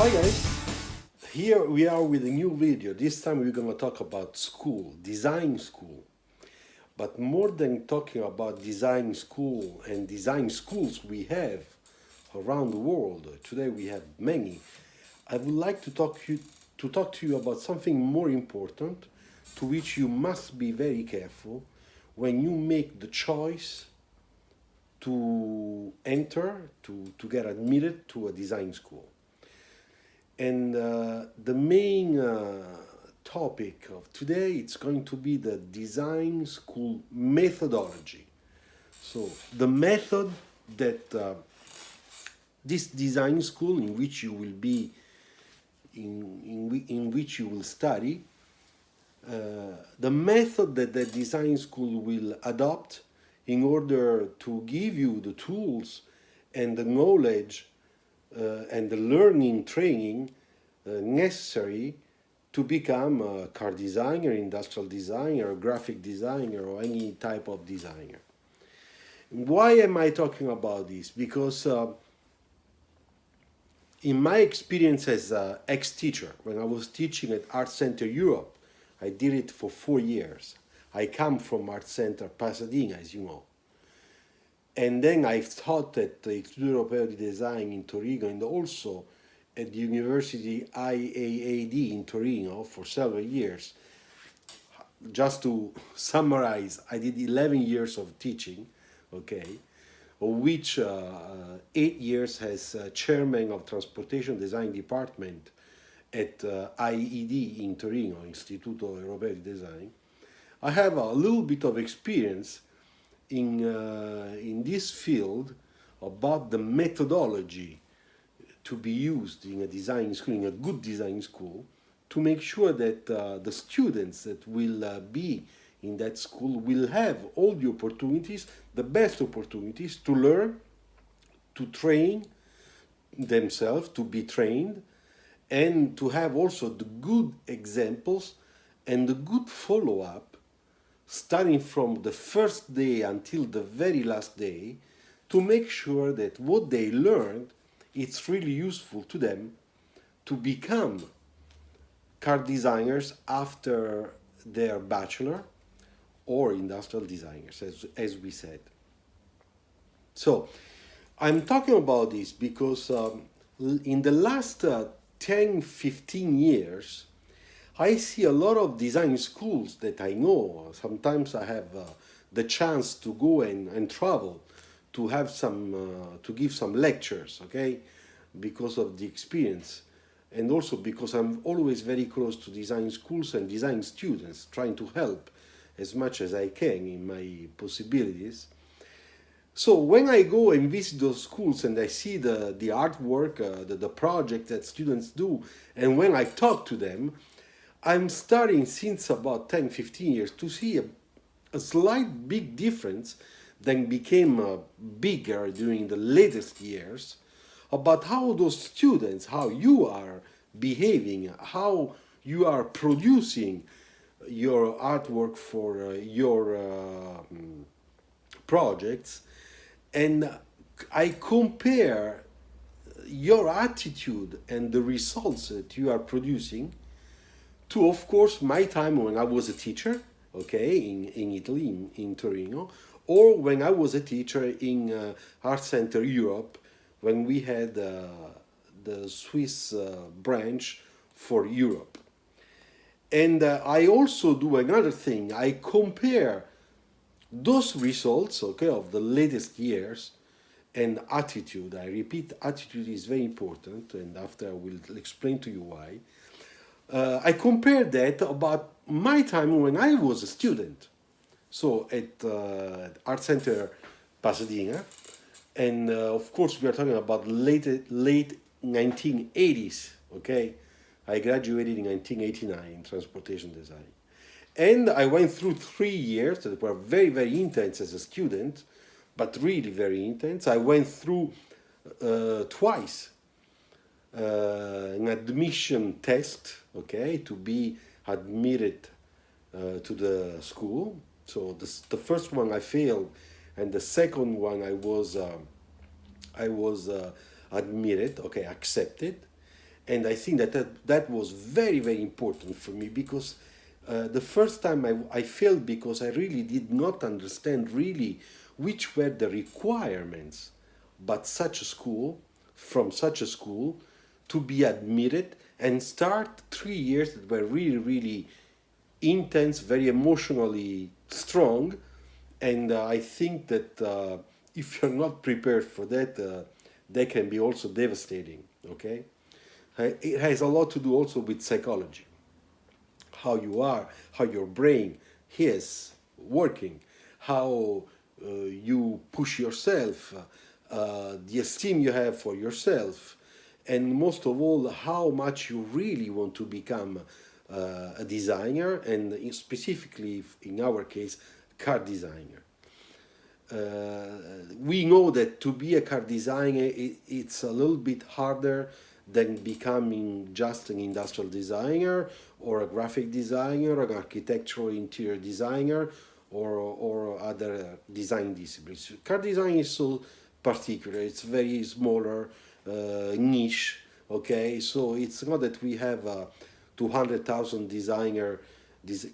Hi guys, here we are with a new video. This time we're gonna talk about school, design school. But more than talking about design school and design schools we have around the world, today we have many. I would like to talk to you about something more important, to which you must be very careful when you make the choice to enter, to get admitted to a design school. And the main topic of today, it's going to be the design school methodology. So the method that this design school in which you will be, in which you will study, the method that the design school will adopt in order to give you the tools and the knowledge and the learning training necessary to become a car designer, industrial designer, graphic designer, or any type of designer. Why am I talking about this? Because in my experience as an ex-teacher, when I was teaching at Art Center Europe, I did it for 4 years. I come from Art Center Pasadena, as you know. And then I taught at the Istituto Europeo di Design in Torino and also at the University IAAD in Torino for several years. Just to summarize, I did 11 years of teaching, okay, of which 8 years as chairman of Transportation Design Department at IED in Torino, Istituto Europeo di Design. I have a little bit of experience in this field about the methodology to be used in a design school, in a good design school, to make sure that the students that will be in that school will have all the opportunities, the best opportunities to learn, to train themselves, to be trained, and to have also the good examples and the good follow-up starting from the first day until the very last day, to make sure that what they learned, it's really useful to them to become car designers after their bachelor or industrial designers, as we said. So I'm talking about this because in the last 10, 15 years, I see a lot of design schools that I know. Sometimes I have the chance to go and travel to have to give some lectures, okay, because of the experience, and also because I'm always very close to design schools and design students, trying to help as much as I can in my possibilities. So when I go and visit those schools and I see the artwork, the project that students do, and when I talk to them, I'm starting since about 10, 15 years to see a slight big difference that became bigger during the latest years about how those students, how you are behaving, how you are producing your artwork for your projects. And I compare your attitude and the results that you are producing to, of course, my time when I was a teacher, okay, in Italy, in Torino, or when I was a teacher in Art Center Europe, when we had the Swiss branch for Europe. And I also do another thing. I compare those results, okay, of the latest years and attitude. I repeat, attitude is very important, and after I will explain to you why. I compared that about my time when I was a student. So at Art Center Pasadena, and of course we are talking about late 1980s, okay? I graduated in 1989 in transportation design. And I went through 3 years that were very, very intense as a student, but really very intense. I went through twice an admission test, okay, to be admitted to the school. So the first one I failed, and the second one I was admitted, okay, accepted. And I think that was very, very important for me, because the first time I failed because I really did not understand really which were the requirements but such a school, from such a school, to be admitted and start 3 years that were really, really intense, very emotionally strong. And I think that if you're not prepared for that, they can be also devastating. Okay, it has a lot to do also with psychology, how you are, how your brain is working, how you push yourself, the esteem you have for yourself, and most of all, how much you really want to become a designer, and specifically in our case, car designer. We know that to be a car designer, it's a little bit harder than becoming just an industrial designer or a graphic designer or an architectural interior designer or other design disciplines. Car design is so particular, it's very smaller niche, okay? So it's not that we have 200,000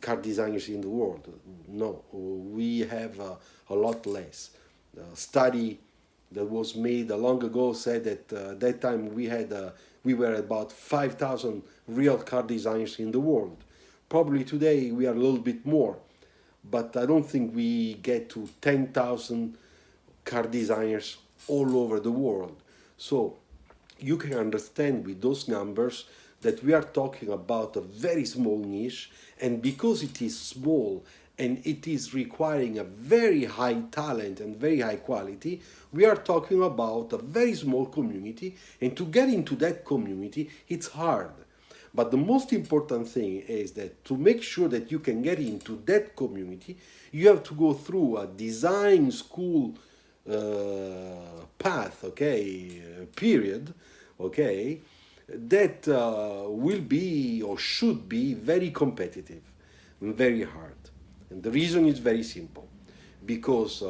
car designers in the world. No, we have a lot less. Study that was made long ago said that that time we were about 5,000 real car designers in the world. Probably today we are a little bit more, but I don't think we get to 10,000 car designers all over the world. So you can understand with those numbers that we are talking about a very small niche, and because it is small and it is requiring a very high talent and very high quality, we are talking about a very small community, and to get into that community, it's hard. But the most important thing is that to make sure that you can get into that community, you have to go through a design school path, okay, period, okay, that will be or should be very competitive and very hard. And the reason is very simple, because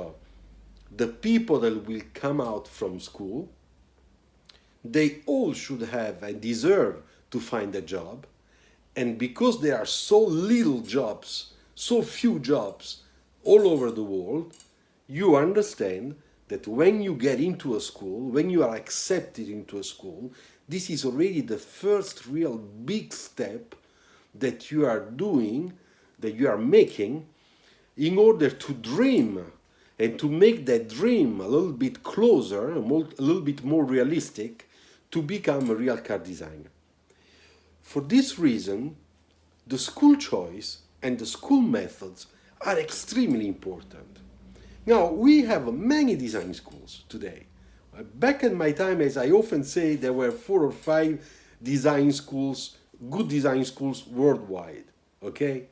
the people that will come out from school, they all should have and deserve to find a job. And because there are so little jobs, so few jobs all over the world, you understand that when you get into a school, when you are accepted into a school, this is already the first real big step that you are doing, that you are making, in order to dream and to make that dream a little bit closer, a little bit more realistic, to become a real car designer. For this reason, the school choice and the school methods are extremely important. Now, we have many design schools today. Back in my time, as I often say, there were 4 or 5 design schools, good design schools worldwide, okay?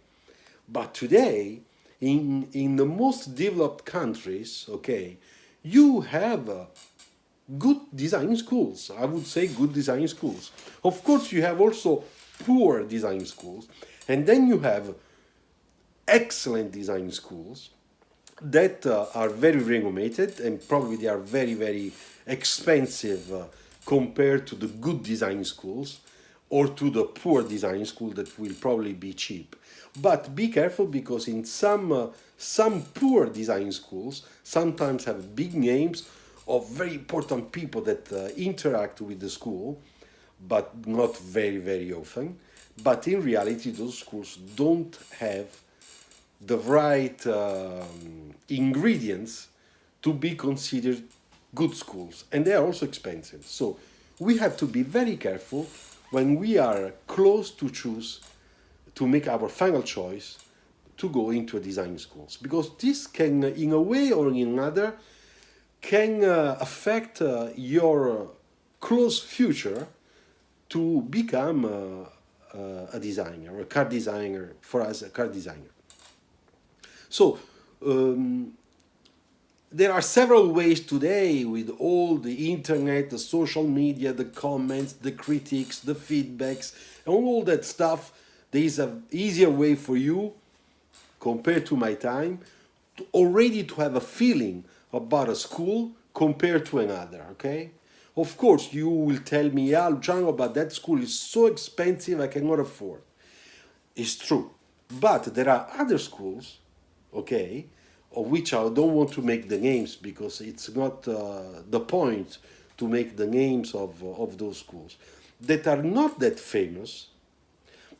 But today, in the most developed countries, okay, you have good design schools. I would say good design schools. Of course, you have also poor design schools, and then you have excellent design schools that are very renowned, and probably they are very, very expensive compared to the good design schools or to the poor design school that will probably be cheap. But be careful, because in some poor design schools sometimes have big names of very important people that interact with the school, but not very, very often. But in reality, those schools don't have the right ingredients to be considered good schools, and they are also expensive. So we have to be very careful when we are close to choose to make our final choice to go into a design schools, because this can, in a way or in another, can affect your close future to become a designer, a car designer, for us a car designer. So there are several ways today, with all the internet, the social media, the comments, the critiques, the feedbacks, and all that stuff. There is an easier way for you, compared to my time, to already to have a feeling about a school compared to another, okay? Of course, you will tell me, yeah, Luciano, but that school is so expensive, I cannot afford. It's true. But there are other schools, okay, of which I don't want to make the names because it's not the point to make the names of those schools, that are not that famous,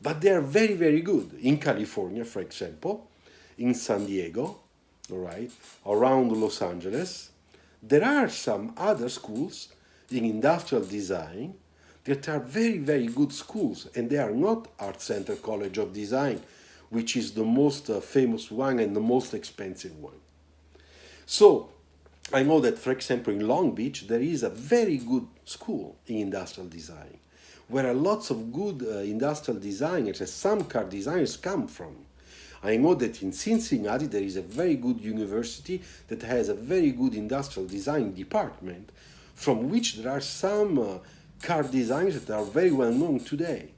but they are very, very good. In California, for example, in San Diego, all right, around Los Angeles, there are some other schools in industrial design that are very, very good schools, and they are not Art Center College of Design, which is the most famous one and the most expensive one. So I know that, for example, in Long Beach, there is a very good school in industrial design, where lots of good industrial designers and some car designers come from. I know that in Cincinnati there is a very good university that has a very good industrial design department, from which there are some car designers that are very well known today.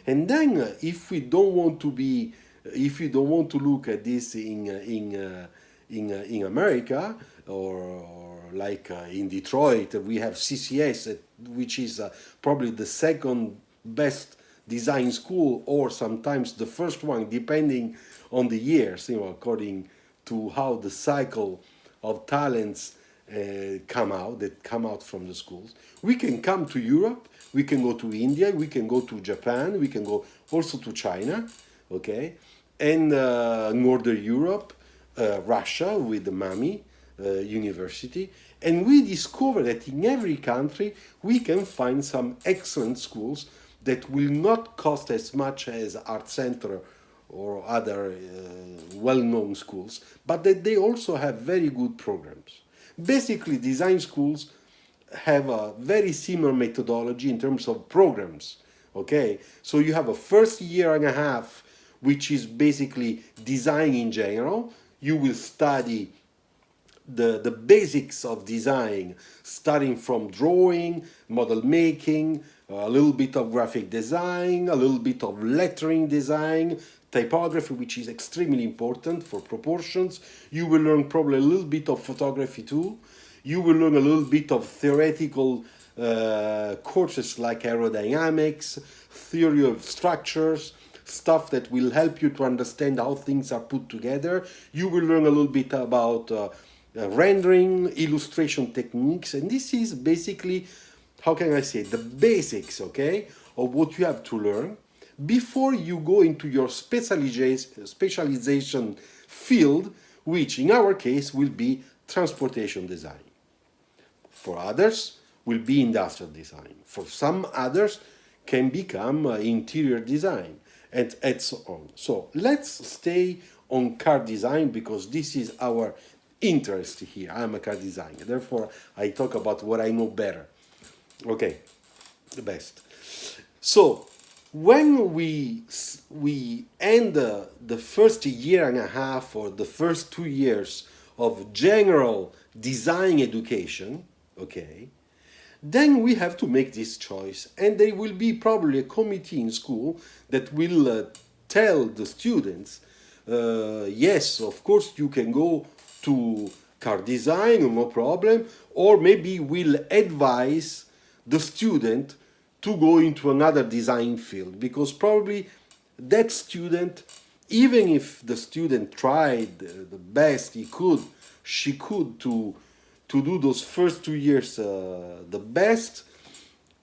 And then, if we don't want to look at this in America, or like in Detroit, we have CCS, which is probably the second best design school, or sometimes the first one, depending on the years, according to how the cycle of talents come out from the schools. We can come to Europe, we can go to India, we can go to Japan, we can go also to China, okay, and Northern Europe, Russia with the MAMI University, and we discover that in every country we can find some excellent schools that will not cost as much as Art Center or other well-known schools, but that they also have very good programs. Basically, design schools have a very similar methodology in terms of programs, okay? So you have a first year and a half, which is basically design in general. You will study the basics of design, starting from drawing, model making, a little bit of graphic design, a little bit of lettering design, typography, which is extremely important for proportions. You will learn probably a little bit of photography too. You will learn a little bit of theoretical courses like aerodynamics, theory of structures, stuff that will help you to understand how things are put together. You will learn a little bit about rendering, illustration techniques, and this is basically, how can I say, the basics, okay, of what you have to learn before you go into your specialization field, which in our case will be transportation design. For others, will be industrial design. For some others, can become interior design, and so on. So let's stay on car design because this is our interest here. I'm a car designer, therefore I talk about what I know better. Okay, the best. So when we end the first year and a half or the first 2 years of general design education, okay, then we have to make this choice, and there will be probably a committee in school that will tell the students, yes, of course you can go to car design, no problem, or maybe will advise the student to go into another design field, because probably that student, even if the student tried the best she could to do those first 2 years the best,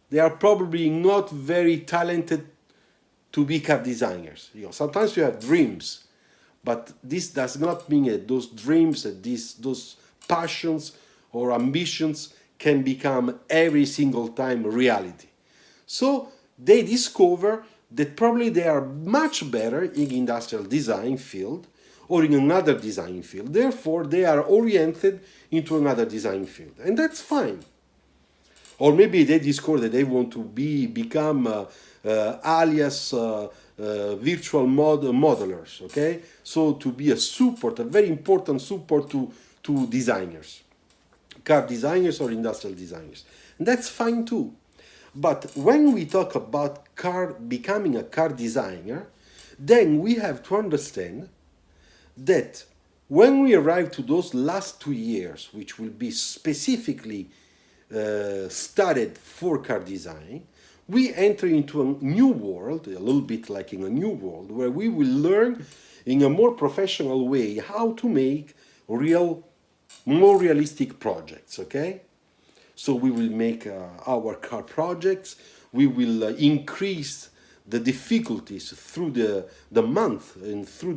they are probably not very talented to be car designers. Sometimes you have dreams, but this does not mean that those dreams, those passions or ambitions can become every single time reality. So they discover that probably they are much better in industrial design field or in another design field. Therefore, they are oriented into another design field, and that's fine. Or maybe they discover that they want to become alias virtual modelers, okay? So to be a very important support to designers, car designers or industrial designers. And that's fine too. But when we talk about becoming a car designer, then we have to understand that when we arrive to those last 2 years, which will be specifically studied for car design, we enter into a new world, a little bit like in a new world, where we will learn in a more professional way how to make more realistic projects, okay? So we will make our car projects, we will increase the difficulties through the month and through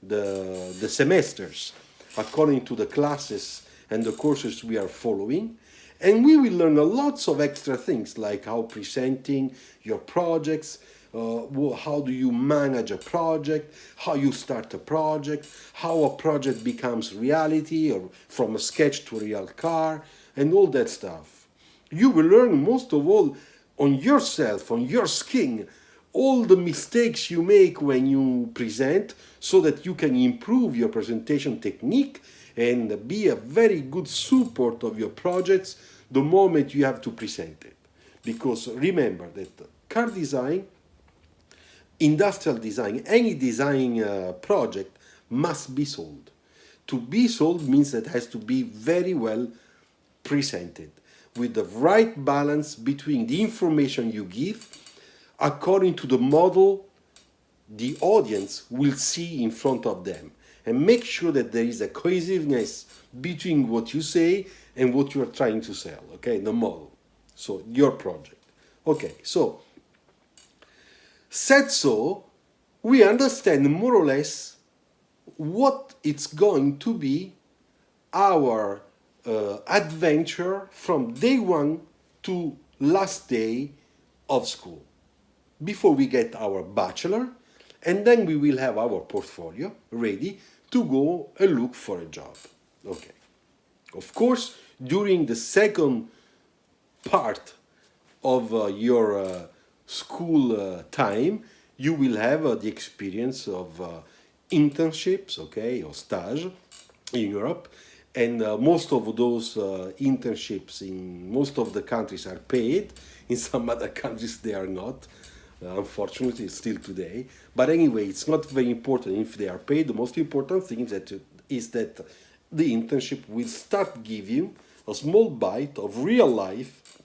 the semesters according to the classes and the courses we are following. And we will learn lots of extra things like how presenting your projects, how do you manage a project, how you start a project, how a project becomes reality or from a sketch to a real car, and all that stuff. You will learn most of all on yourself, on your skin, all the mistakes you make when you present so that you can improve your presentation technique and be a very good support of your projects the moment you have to present it. Because remember that car design, industrial design, any design project must be sold. To be sold means that it has to be very well presented with the right balance between the information you give according to the model the audience will see in front of them, and make sure that there is a cohesiveness between what you say and what you are trying to sell, okay, the model, so your project. Okay, so said so, we understand more or less what it's going to be our adventure from day one to last day of school, before we get our bachelor, and then we will have our portfolio ready to go and look for a job. Okay. Of course, during the second part of your school time, you will have the experience of internships, okay, or stage in Europe, and most of those internships in most of the countries are paid. In some other countries they are not, unfortunately, still today. But anyway, it's not very important if they are paid. The most important thing is that the internship will start giving you a small bite of real life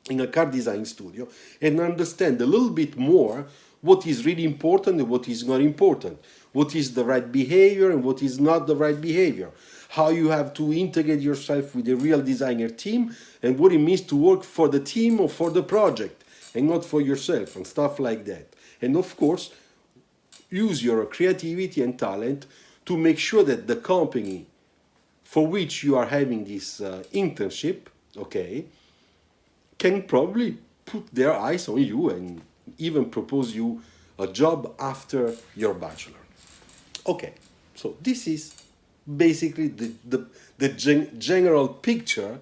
in a car design studio and understand a little bit more what is really important and what is not important, what is the right behavior and what is not the right behavior, how you have to integrate yourself with a real designer team, and what it means to work for the team or for the project and not for yourself, and stuff like that. And of course, use your creativity and talent to make sure that the company for which you are having this internship, okay, can probably put their eyes on you and even propose you a job after your bachelor. Okay, so this is basically the general picture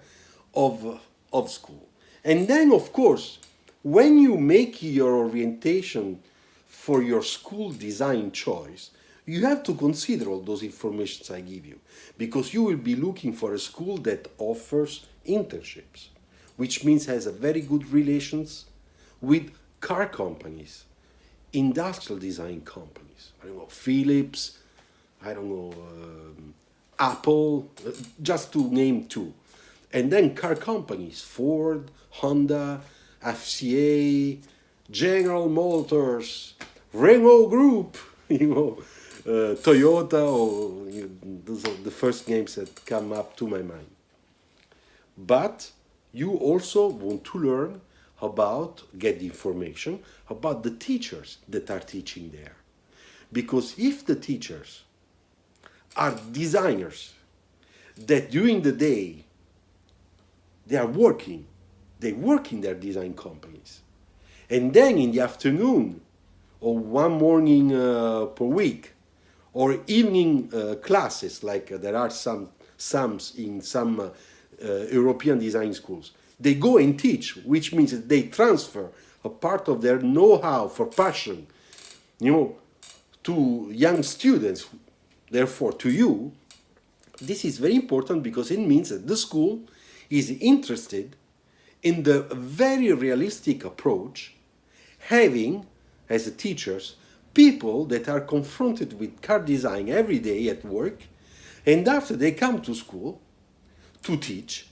of school. And then, of course, when you make your orientation for your school design choice, you have to consider all those informations I give you, because you will be looking for a school that offers internships, which means has a very good relations with car companies, industrial design companies. I don't know, Philips, I don't know, Apple, just to name two. And then car companies, Ford, Honda, FCA, General Motors, Renault Group, Toyota, or those are the first names that come up to my mind. But you also want to learn about, get information about the teachers that are teaching there. Because if the teachers are designers that during the day they work in their design companies, and then in the afternoon or one morning per week or evening classes, like there are some in some European design schools, they go and teach, which means that they transfer a part of their know-how for passion, to young students, therefore to you. This is very important because it means that the school is interested in the very realistic approach, having as teachers people that are confronted with car design every day at work, and after they come to school to teach,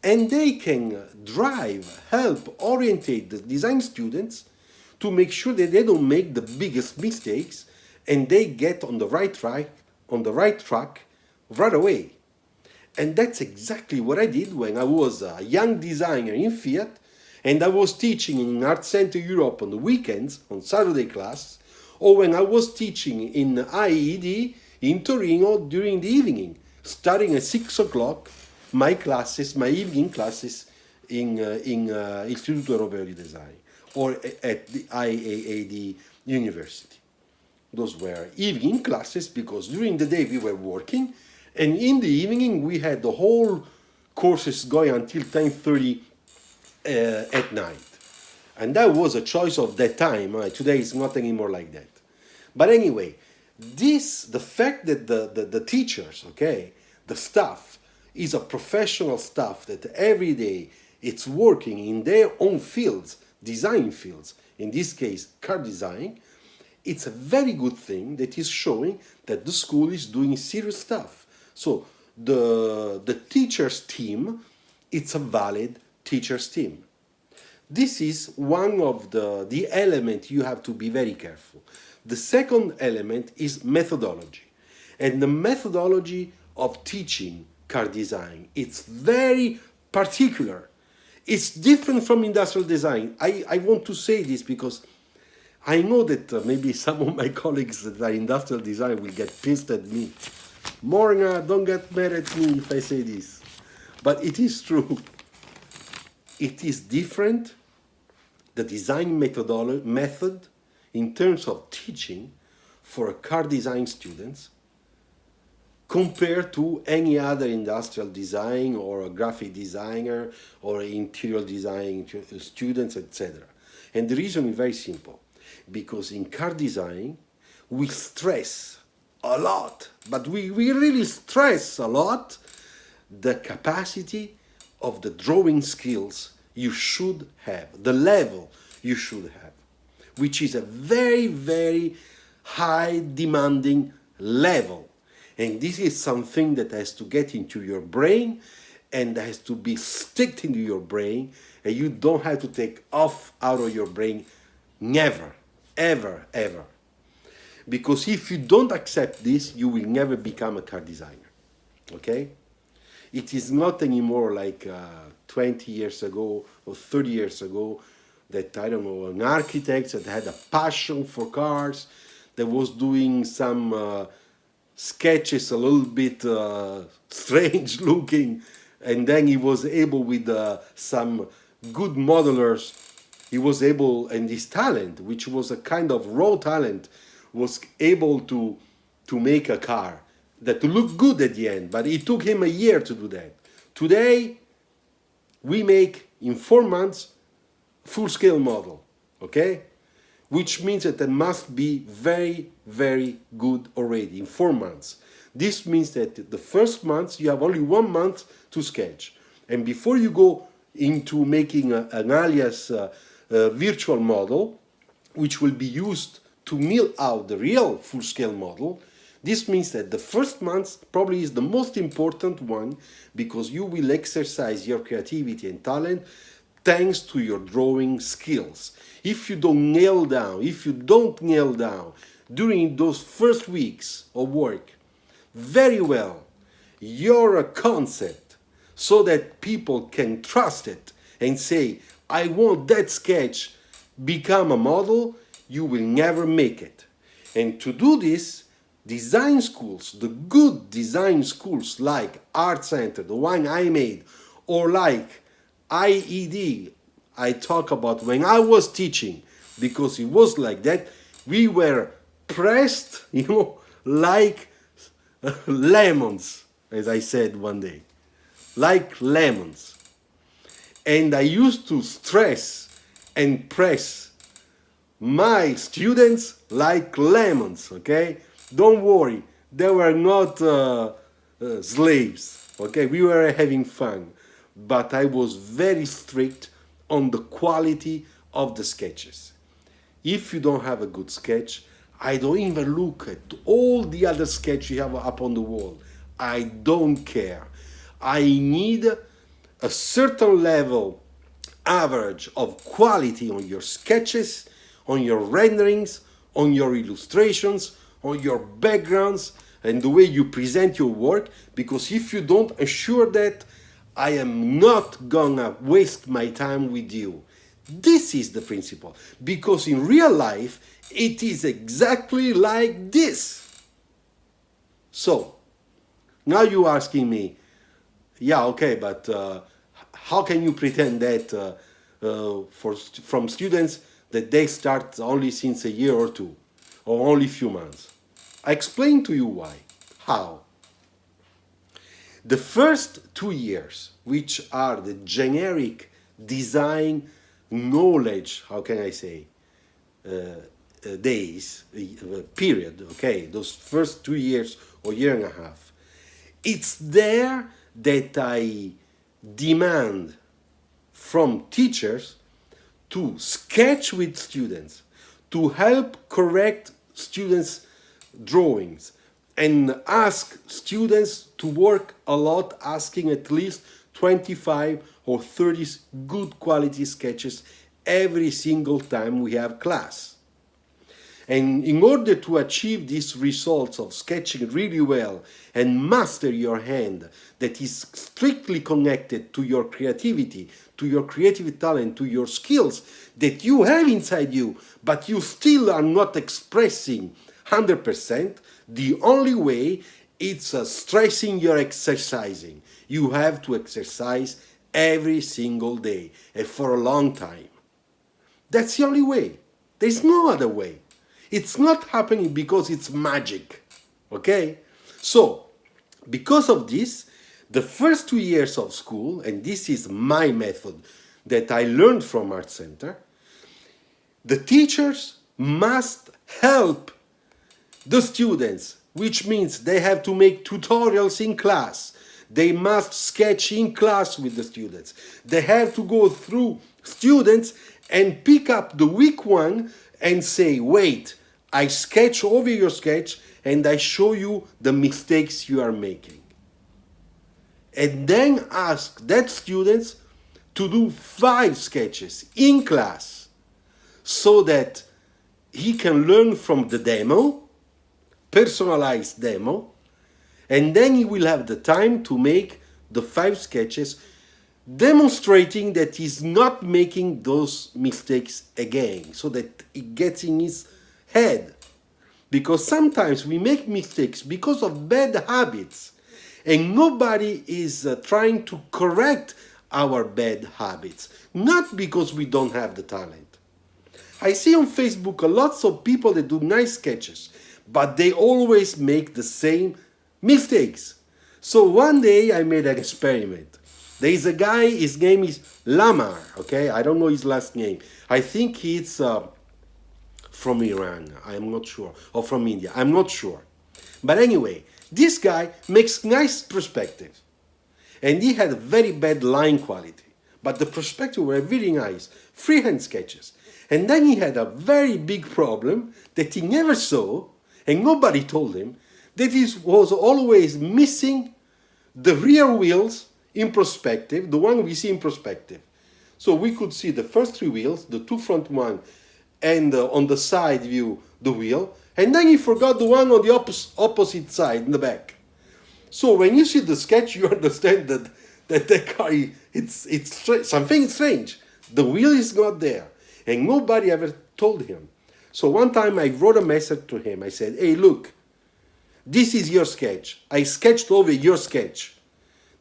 and they can drive, help, orientate the design students to make sure that they don't make the biggest mistakes and they get on the right track right away. And that's exactly what I did when I was a young designer in Fiat and I was teaching in Art Center Europe on the weekends, on Saturday class, or when I was teaching in IED in Torino during the evening, starting at 6 o'clock, my classes, my evening classes in Istituto Europeo di Design or at the IAAD University. Those were evening classes because during the day we were working, and in the evening we had the whole courses going until 10:30 at night. And that was a choice of that time. Today it's not anymore like that. But anyway, the fact that the teachers, okay, the staff, is a professional staff that every day it's working in their own fields, design fields, in this case car design, it's a very good thing that is showing that the school is doing serious stuff. So the teachers team, it's a valid teachers team. This is one of the elements you have to be very careful. The second element is methodology. And the methodology of teaching car design, it's very particular. It's different from industrial design. I want to say this because I know that maybe some of my colleagues that are industrial design will get pissed at me. Morna, don't get mad at me if I say this. But it is true. It is different, the design method in terms of teaching for a car design students compared to any other industrial design or a graphic designer or interior design students, etc. And the reason is very simple. Because in car design, we stress a lot, but we really stress a lot the capacity of the drawing skills you should have, the level you should have, which is a very, very high demanding level. And this is something that has to get into your brain and has to be sticked into your brain, and you don't have to take off out of your brain, never, ever, ever. Because if you don't accept this, you will never become a car designer, okay? It is not anymore like 20 years ago or 30 years ago that, I don't know, an architect that had a passion for cars, that was doing some sketches a little bit strange looking, and then he was able with some good modelers, he was able, and his talent, which was a kind of raw talent, was able to make a car that looked good at the end, but it took him a year to do that. Today, we make in 4 months full-scale model, okay? Which means that it must be very, very good already in 4 months. This means that the first month you have only 1 month to sketch. And before you go into making an alias virtual model, which will be used to mill out the real full-scale model, this means that the first month probably is the most important one because you will exercise your creativity and talent thanks to your drawing skills. If you don't nail down during those first weeks of work very well your concept so that people can trust it and say, I want that sketch become a model, you will never make it. And to do this, design schools, the good design schools like Art Center, the one I made, or like IED, I talk about when I was teaching, because it was like that, we were pressed, like lemons, as I said one day, like lemons. And I used to stress and press my students like lemons, okay? Don't worry, they were not slaves, okay? We were having fun, but I was very strict on the quality of the sketches. If you don't have a good sketch, I don't even look at all the other sketches you have up on the wall. I don't care. I need a certain level average of quality on your sketches, on your renderings, on your illustrations, on your backgrounds, and the way you present your work, because if you don't ensure that, I am not gonna waste my time with you. This is the principle, because in real life, it is exactly like this. So, now you're asking me, yeah, okay, but how can you pretend that from students that they start only since a year or two, or only a few months? I explain to you why. How? The first 2 years, which are the generic design knowledge, how can I say, days, period, okay, those first 2 years or year and a half, it's there that I demand from teachers to sketch with students, to help correct students' drawings, and ask students to work a lot, asking at least 25 or 30 good quality sketches every single time we have class. And in order to achieve these results of sketching really well and master your hand that is strictly connected to your creativity, to your creative talent, to your skills that you have inside you, but you still are not expressing 100%, the only way is stressing your exercising. You have to exercise every single day and for a long time. That's the only way. There's no other way. It's not happening because it's magic, okay? So, because of this, the first 2 years of school, and this is my method that I learned from Art Center, the teachers must help the students, which means they have to make tutorials in class. They must sketch in class with the students. They have to go through students and pick up the weak one and say, wait, I sketch over your sketch and I show you the mistakes you are making. And then ask that students to do 5 sketches in class so that he can learn from the demo, personalized demo, and then he will have the time to make the 5 sketches demonstrating that he's not making those mistakes again, so that it gets in his head. Because sometimes we make mistakes because of bad habits, and nobody is trying to correct our bad habits, not because we don't have the talent. I see on Facebook lots of people that do nice sketches, but they always make the same mistakes. So one day I made an experiment. There is a guy, his name is Lamar, okay? I don't know his last name. I think he's from Iran, I'm not sure, or from India, I'm not sure. But anyway, this guy makes nice perspectives. And he had a very bad line quality, but the perspectives were really nice, freehand sketches. And then he had a very big problem that he never saw, and nobody told him, that he was always missing the rear wheels in perspective, the one we see in perspective. So we could see the first 3 wheels, the 2 front one, and on the side view, the wheel, and then he forgot the one on the opposite side, in the back. So when you see the sketch, you understand that the car, it's something strange. The wheel is not there, and nobody ever told him. So one time I wrote a message to him. I said, hey, look, this is your sketch. I sketched over your sketch.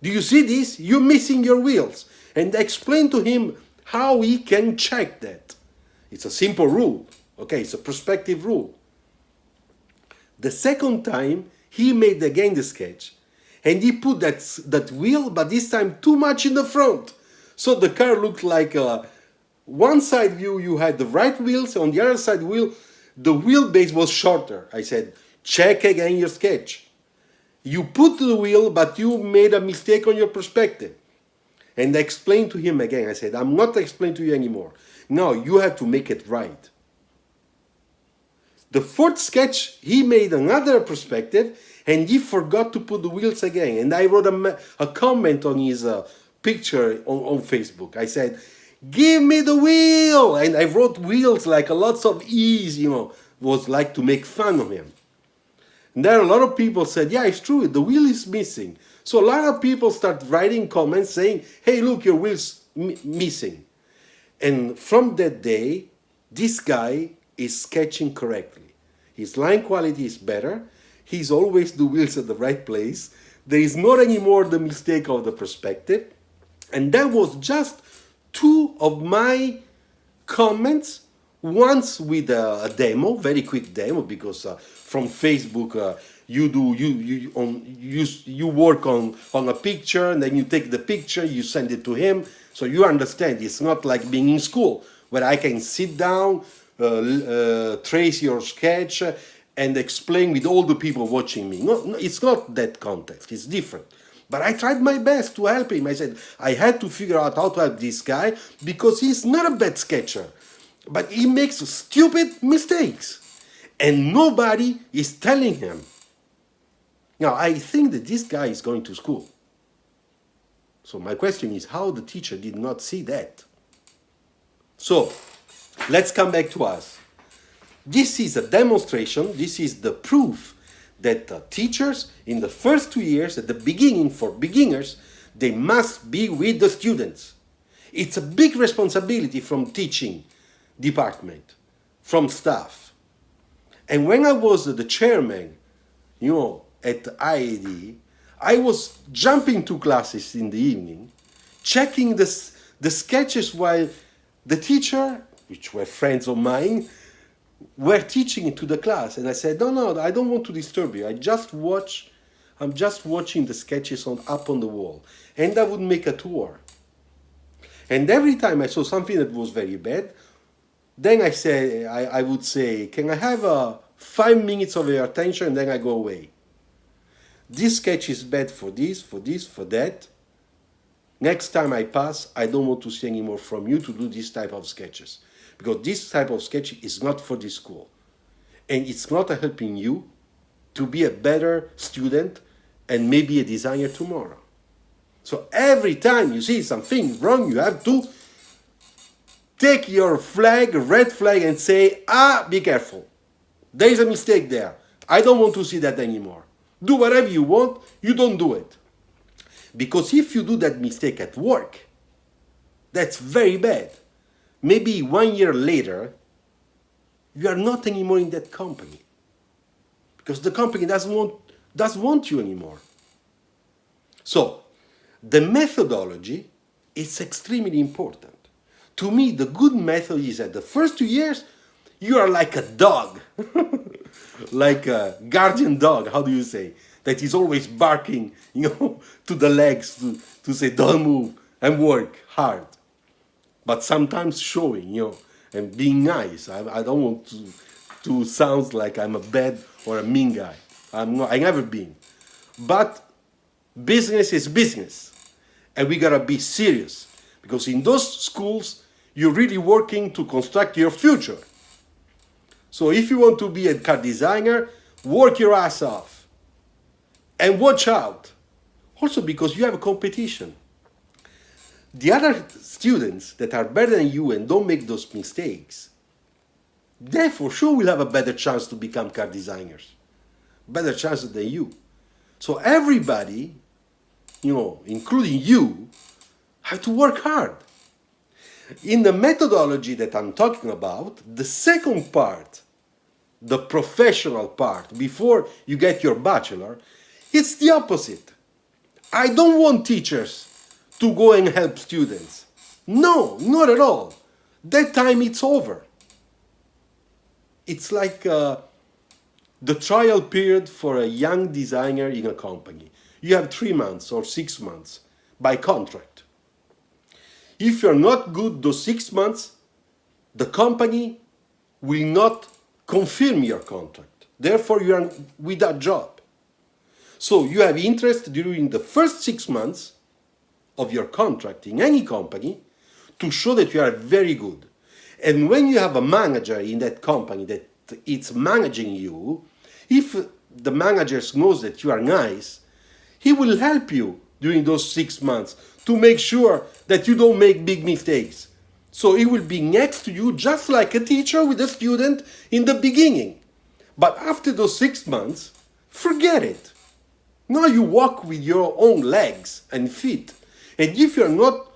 Do you see this? You're missing your wheels. And I explained to him how he can check that. It's a simple rule. Okay, it's a perspective rule. The second time, he made again the sketch. And he put that wheel, but this time too much in the front. So the car looked like one side view, you had the right wheels. On the other side wheel, the wheelbase was shorter. I said, check again your sketch. You put the wheel, but you made a mistake on your perspective. And I explained to him again. I said, I'm not explaining to you anymore. No, you have to make it right. The 4th sketch, he made another perspective, and he forgot to put the wheels again. And I wrote a comment on his picture on Facebook. I said, give me the wheel. And I wrote wheels like a lots of E's, was like to make fun of him. And then a lot of people said, yeah, it's true, the wheel is missing. So a lot of people start writing comments saying, hey, look, your wheel's missing. And from that day, this guy is sketching correctly. His line quality is better. He's always the wheels at the right place. There is not anymore the mistake of the perspective. And that was just two of my comments, once with a demo, very quick demo, because from Facebook you work on a picture, and then you take the picture, you send it to him, so you understand it's not like being in school where I can sit down, trace your sketch, and explain with all the people watching me. No, it's not that context, it's different. But I tried my best to help him. I said, I had to figure out how to help this guy because he's not a bad sketcher, but he makes stupid mistakes. And nobody is telling him. Now, I think that this guy is going to school. So my question is how the teacher did not see that. So let's come back to us. This is a demonstration, this is the proof that teachers in the first 2 years, at the beginning for beginners, they must be with the students. It's a big responsibility from teaching department, from staff. And when I was the chairman, at IAD, I was jumping to classes in the evening, checking the sketches while the teacher, which were friends of mine, were teaching it to the class. And I said, no, I don't want to disturb you. I'm just watching the sketches up on the wall. And I would make a tour. And every time I saw something that was very bad, then I would say, can I have 5 minutes of your attention, and then I go away. This sketch is bad for this, for that. Next time I pass, I don't want to see any more from you to do this type of sketches. Because this type of sketch is not for this school. And it's not helping you to be a better student and maybe a designer tomorrow. So every time you see something wrong, you have to take your flag, red flag, and say, be careful. There is a mistake there. I don't want to see that anymore. Do whatever you want, you don't do it. Because if you do that mistake at work, that's very bad. Maybe 1 year later, you are not anymore in that company. Because the company doesn't want you anymore. So, the methodology is extremely important. To me, the good method is that the first 2 years, you are like a dog. Like a guardian dog, how do you say? That is always barking, to the legs to say, don't move and work hard. But sometimes showing, and being nice. I don't want to sound like I'm a bad or a mean guy. I'm not. I never been. But business is business, and we gotta be serious because in those schools you're really working to construct your future. So if you want to be a car designer, work your ass off, and watch out. Also because you have a competition. The other students that are better than you and don't make those mistakes, they for sure will have a better chance to become car designers. Better chances than you. So everybody, including you, have to work hard. In the methodology that I'm talking about, the second part, the professional part, before you get your bachelor, it's the opposite. I don't want teachers to go and help students. No, not at all. That time it's over. It's like the trial period for a young designer in a company. You have 3 months or 6 months by contract. If you're not good those 6 months, the company will not confirm your contract. Therefore, you are without job. So you have interest during the first 6 months of your contract in any company to show that you are very good. And when you have a manager in that company that it's managing you, if the manager knows that you are nice, he will help you during those 6 months to make sure that you don't make big mistakes. So it will be next to you just like a teacher with a student in the beginning. But after those 6 months, forget it. Now you walk with your own legs and feet. And if you're not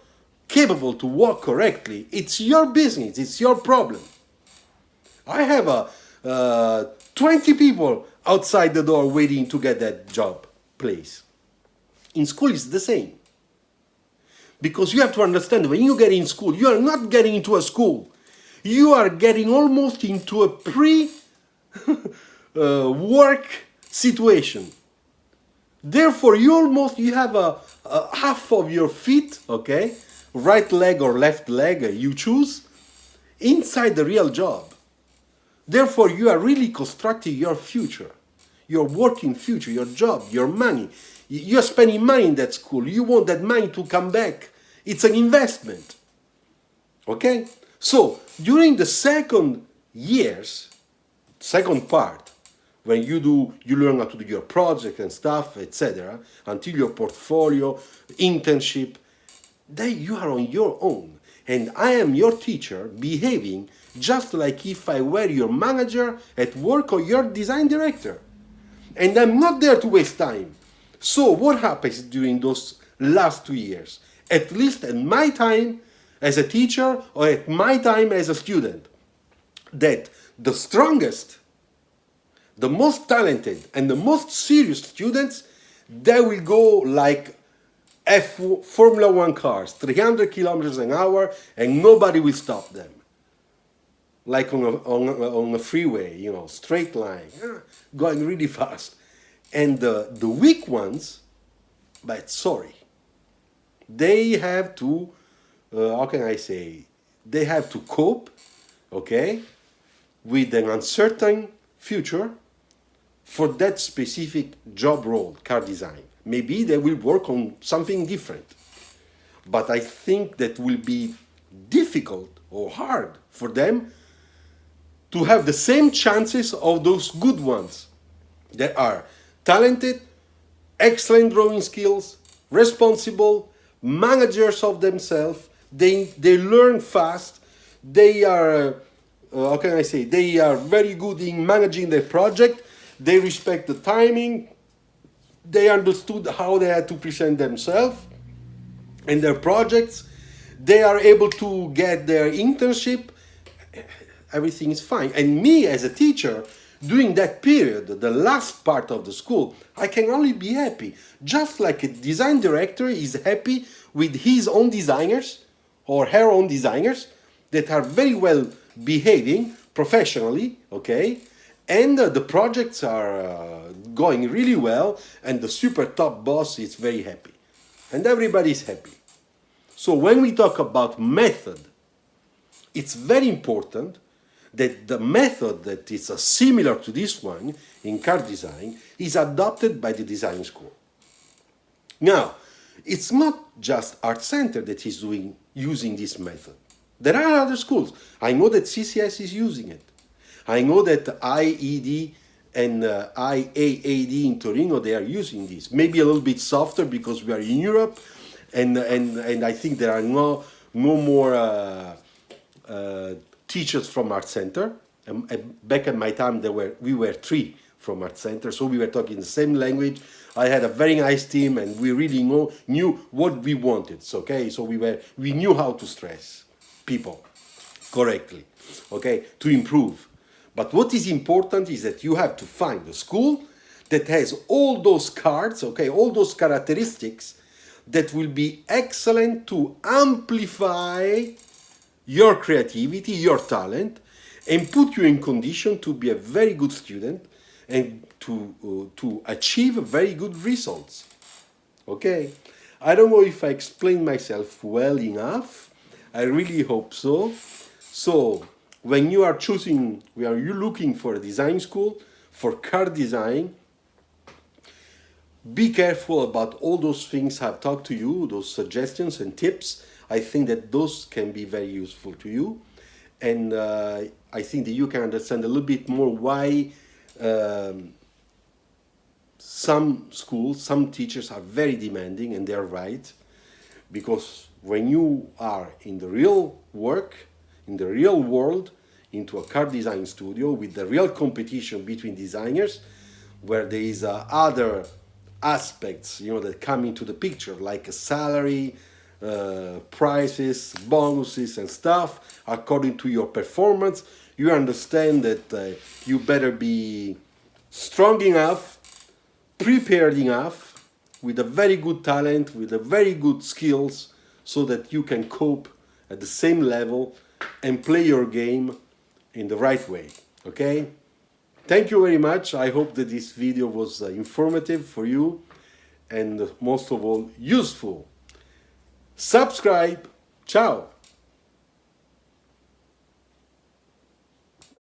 capable to walk correctly, it's your business, it's your problem. I have 20 people outside the door waiting to get that job place. In school, it's the same. Because you have to understand, when you get in school, you are not getting into a school. You are getting almost into a pre-work situation. Therefore, you have a half of your feet, okay, right leg or left leg, you choose, inside the real job. Therefore, you are really constructing your future, your working future, your job, your money. You're spending money in that school. You want that money to come back. It's an investment. Okay? So, during the second part, when you learn how to do your project and stuff, etc., until your portfolio, internship, then you are on your own. And I am your teacher behaving just like if I were your manager at work or your design director. And I'm not there to waste time. So what happens during those last 2 years? At least at my time as a teacher or at my time as a student, that the strongest, the most talented, and the most serious students, they will go like Formula 1 cars, 300 kilometers an hour, and nobody will stop them. Like on a freeway, straight line, going really fast. And the weak ones, but sorry, they have to, how can I say, they have to cope, okay, with an uncertain future for that specific job role, car design. Maybe they will work on something different. But I think that will be difficult or hard for them to have the same chances of those good ones that are talented, excellent drawing skills, responsible, managers of themselves. They learn fast. They are, how can I say, they are very good in managing their project. They respect the timing. They understood how they had to present themselves and their projects. They are able to get their internship. Everything is fine. And me as a teacher, during that period, the last part of the school, I can only be happy. Just like a design director is happy with his own designers or her own designers that are very well behaving professionally, okay? And the projects are going really well, and the super top boss is very happy. And everybody is happy. So when we talk about method, it's very important that the method that is similar to this one in car design is adopted by the design school. Now, it's not just Art Center that is using this method. There are other schools. I know that CCS is using it. I know that IED and IAAD in Torino, they are using this. Maybe a little bit softer because we are in Europe, and I think there are no more teachers from Art Center. Back at my time, we were 3 from Art Center, so we were talking the same language. I had a very nice team, and we really knew what we wanted. Okay, so we knew how to stress people correctly, okay, to improve. But what is important is that you have to find a school that has all those cards, okay, all those characteristics that will be excellent to amplify your creativity, your talent, and put you in condition to be a very good student and to achieve very good results. Okay? I don't know if I explained myself well enough. I really hope so. So, when you are looking for a design school for car design, be careful about all those things I've talked to you, those suggestions and tips. I think that those can be very useful to you. And I think that you can understand a little bit more why some schools, some teachers are very demanding, and they're right, because when you are in the real work, in the real world, into a car design studio with the real competition between designers, where there is other aspects, that come into the picture, like a salary, prices, bonuses, and stuff according to your performance. You understand that you better be strong enough, prepared enough, with a very good talent, with a very good skills, so that you can cope at the same level and play your game in the right way. Okay? Thank you very much. I hope that this video was informative for you, and most of all, useful. Subscribe. Ciao.